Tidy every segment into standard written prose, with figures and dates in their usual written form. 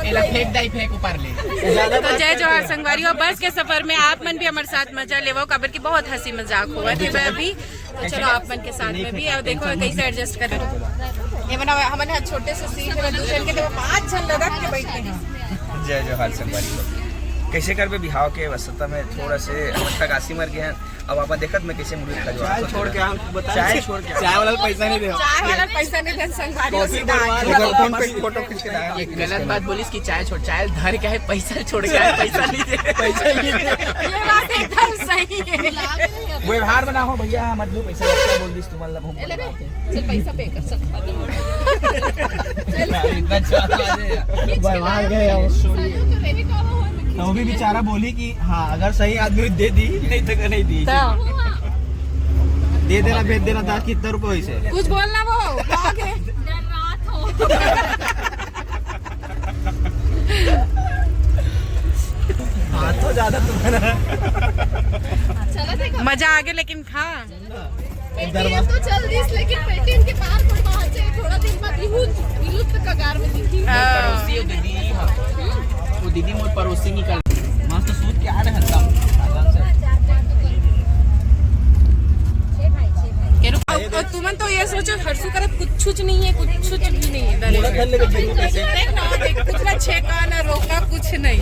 तो जय जोहार संगवारी। और बस के सफर में आप मन भी हमारे साथ मजा ले वो खबर की बहुत हंसी मजाक हुआ थे अभी। तो चलो आप मन के साथ में भी और देखो कैसे एडजस्ट कर ये बना हमारे छोटे से सीट में दूसरे के 5 जन लगा के बैठे हैं। जय जोहार संगवारी। कैसे कर बे बिहाव के वसता में थोड़ा से तक आसी मर गए हैं। अब आप देखत में कैसे मुड़ी खा चाय छोड़ के हम चाय छोड़ के चाय वाला पैसा नहीं दे संगवारी फोन पे फोटो खींच के डाल। एक गलत बात बोलिस कि चाय छोड़ चाय धर के है पैसा छोड़ के है पैसा नहीं दे पैसा नहीं दे। ये बात एकदम सही है। व्यवहार बना हो भैया मत दो पैसा लगता बोल दिस तुम्हारा हम चल पैसा पे कर सकता तो भी बेचारा बोली कि हाँ अगर सही आदमी दे दी नहीं तो नहीं दी दे देना भेज देना था कितना रुपए से कुछ बोलना वो आगे रात हो। हाँ तो ज्यादा तुम्हारा मजा आ गया लेकिन खा पेटीएम तो चल रही लेकिन पेटीएम के बाहर कोई वहाँ से थोड़ा दिन बाद विलुप्त कगार में दिखी। पड़ोसी दीदी वो दीदी मोर पड़ोसी निकल मस्त सूट के आ रहे हैं तुम तो ये सोचो हर्षू कर कुछ नहीं है कुछ भी नहीं है कुछ ना छेका ना रोका कुछ नहीं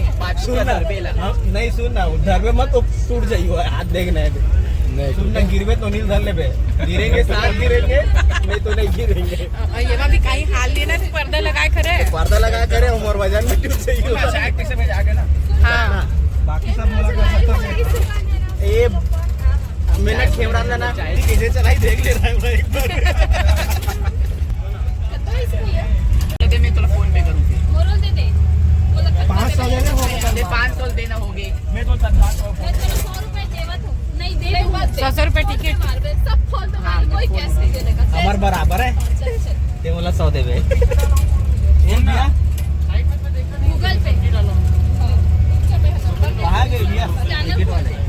नहीं सुनना उधर में मत टूट जाइए हाथ देखना है सुनना गिरवे तो नहीं धर ले गिरेंगे साथ गिरेंगे नहीं तो नहीं गिरेंगे। ये भी कहीं हाल लेना तो पर्दा लगाए करे उमर वजन में टूट जाइए ना। हाँ बाकी सब ये मैंने कैमरा ना कैसे चलाई देख ले रहा है एक बार। मैं तो फोन पे करूँगी मोरल दे दे 500 देना होगा 500 देना होगी मैं तो 100 रुपए देवत हो नहीं दे 100 रुपए टिकट सब फोन तो मार कोई कैश नहीं देने का हमार बराबर है ते बोला 100 देवे गूगल पे कहाँ गई भैया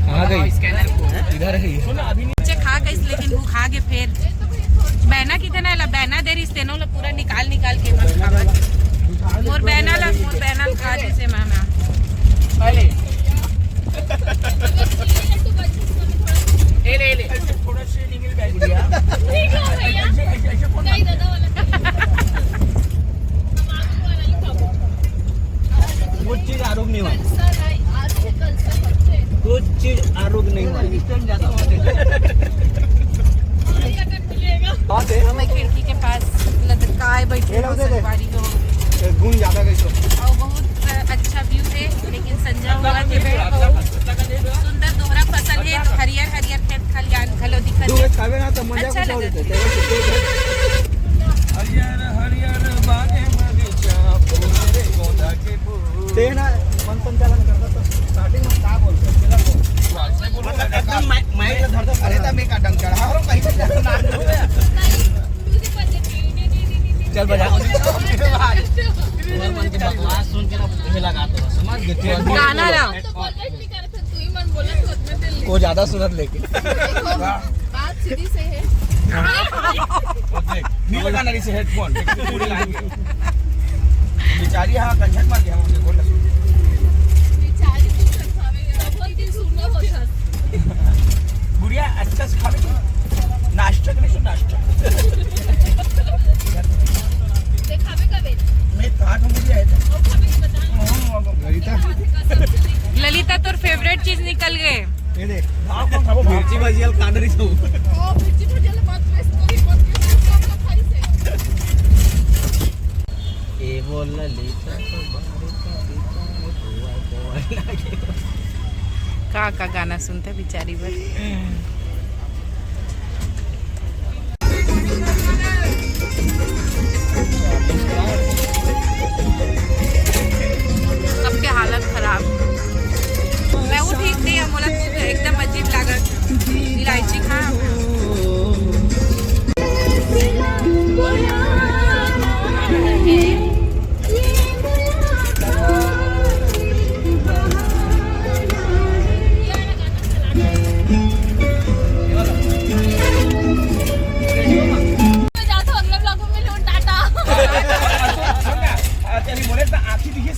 कहाँ गई स्कैनर इधर है सुन अभी बच्चे खा गए लेकिन वो खा गए फिर बहना कितना ला बहना देर इस तेनों ला पूरा निकाल के मत खावा मोर बहना खा जैसे मामा पहले ले थोड़ा से निकल गया गुड़िया ठीक है भैया नहीं दादा वाला कुछ चीज आरोप नहीं हुआ कल से बच्चे कुछ चीज आरोप नहीं हुआ मैं खिड़की के पास लटकाए बैठे हूँ संगवारी लोग गुण ज्यादा गई और बहुत अच्छा व्यू है लेकिन संजा हुआ थे सुंदर दोहरा फसल है हरियर खेत खलियान खलो दिखत खावे ना तो मजा अच्छा कुछ और लगा। हरियर बागे बगीचा फूले पौधा के फूल ते ना मन संचालन करता तो स्टार्टिंग में का बोलते मतलब एकदम माइक में धरता अरे तब मैं का डंग चढ़ा और कहीं से ना चल बजा मन के बकवास सुन के ना लगा तो समझ गए गाना लाओ तो बोलबे नहीं करे थे तू ही मन बोला तो उसमें दिल को ज्यादा सुनत लेके बात सीधी से है नहीं लगाना इसे हेडफोन पूरी लाएंगे बेचारी हाँ कंजक मार गया मुझे बोल बेचारी तू संभावेगा बहुत दिन सुनना होता गुड़िया अच्छा से खावे नाश्ता नहीं सुन नाश्ता देखावे का वेट मैं कहाँ का मुझे है और खावे के बता ललिता तोर फेवरेट चीज निकल गए ये देख मिर्ची भजिया कांडरी सब ओ मिर्ची भुजिया बात प्रेस कोई मत के साथ खाई से ए बोल ललिता का गाना सुनते बेचारी पर सबके हालत खराब मैं वो ठीक नहीं है बोला एकदम अजीब लागत इलायची खा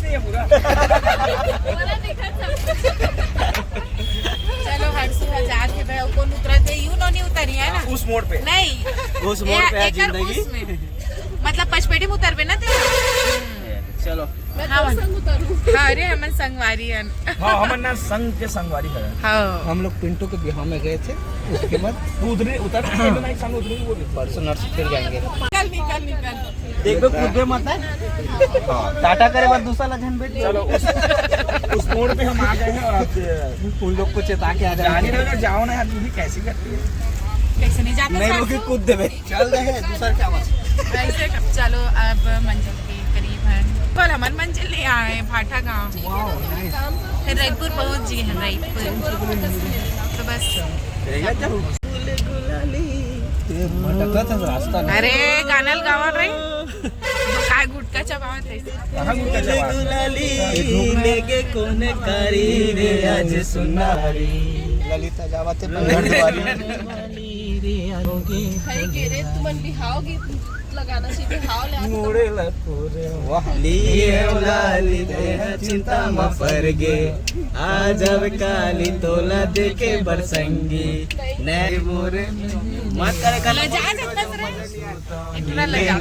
नहीं है पूरा। बोला दिखत सब चलो हर्षु हजार के भाई कौन उतरते यूं नहीं उतरी है ना उस मोड़ पे नहीं उस मोड़ पे है एकर जिंदगी। उसमें। मतलब पचपेटी में उतर पे ना थे चलो मैं हाँ, तो संग उतरूं हाँ अरे हमन संगवारी हन हाँ हमन ना संग के संगवारी है। हाँ हम लोग पिंटू के बिहार में गए थे, उसके बाद तू उतर तो नहीं संग उतरी बोली। परसों नर्स फिर जाएंगे। निकल देखो खुद मत है। टाटा करे बाद दूसरा लजन बेच। चलो उस मोड़ पे हम आ गए हैं और आप उन लोग को चेता के आ जानी जाए। रहो जाओ ना यार, तू भी कैसी करती है। कैसे नहीं जाता नहीं हर्षु? रोके कूद देवे। चल रहे हैं दूसरा क्या बात। ऐसे चलो अब मंजिल के करीब है कल हमन मंजिल नहीं आए भाटा गाँव फिर रायपुर पहुँच गए हैं रायपुर तो बस भटकत है रास्ता नहीं। अरे गाना गावा रही काय गुटका चबावत है कहाँ घूमता चला? लेके कौन करी रे आज सुनारी ललिता जावत है के रे तुमन बिहाव गीत लगाना चाहिए बिहाव ले मोड़े लकोरे वाह लिए लाली दे चिंता म परगे आ जब काली तोला देखे बरसंगी नैर मोरे मत करे कल लजा जब बस रहे इतना लजा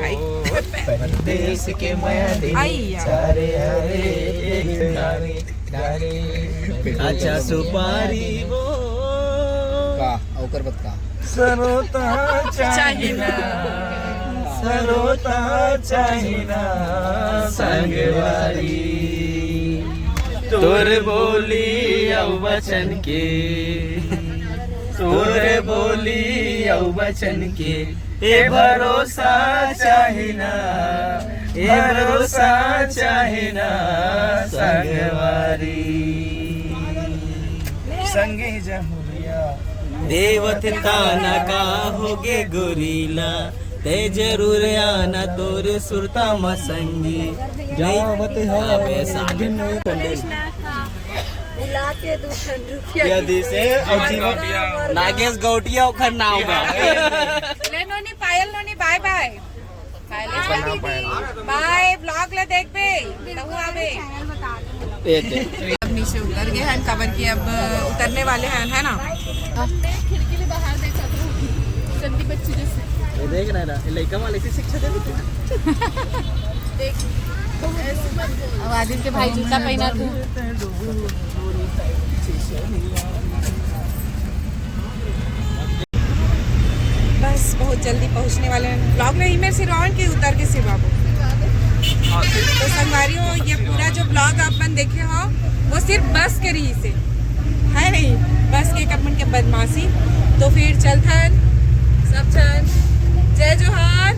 भाई परदेश के माया दे आइया। सारे हरे धारे धारे अच्छा सुपारी वो का औकर बत का सरोता चाहिना सरोता चाहिना संगवारी तोर बोली औ वचन के तोर बोली औ वचन के ए भरोसा चाहिना ए भरोसा चाहिना संगवारी संगे ही जमुरिया देवत ताना का होगे गोरीला ते जरूर आना तोरे सुरता मसंगी जावत है यदि से नागेश गौटिया ओखर नाव बा ले नोनी पायल नोनी बाय बाय बाय ब्लॉग ले देख पे तहु आवे अब नीचे उतर गए हैं कवर की अब उतरने वाले हैं है ना खिड़की ले बाहर देखा तो गंदी बच्ची जैसे देख रहा है लड़का वाले की शिक्षा दे देख ऐसे मत बोल अब आदित्य के भाई जूता पहना तू बस बहुत जल्दी पहुंचने वाले हैं ब्लॉग में ही मेरे से रोहन के उतर के सिवा तो संगवारियों ये पूरा जो ब्लॉग अपन देखे हो वो सिर्फ बस के रही से है नहीं बस के कपन के बदमाशी तो फिर चलथन सब चल जय जोहार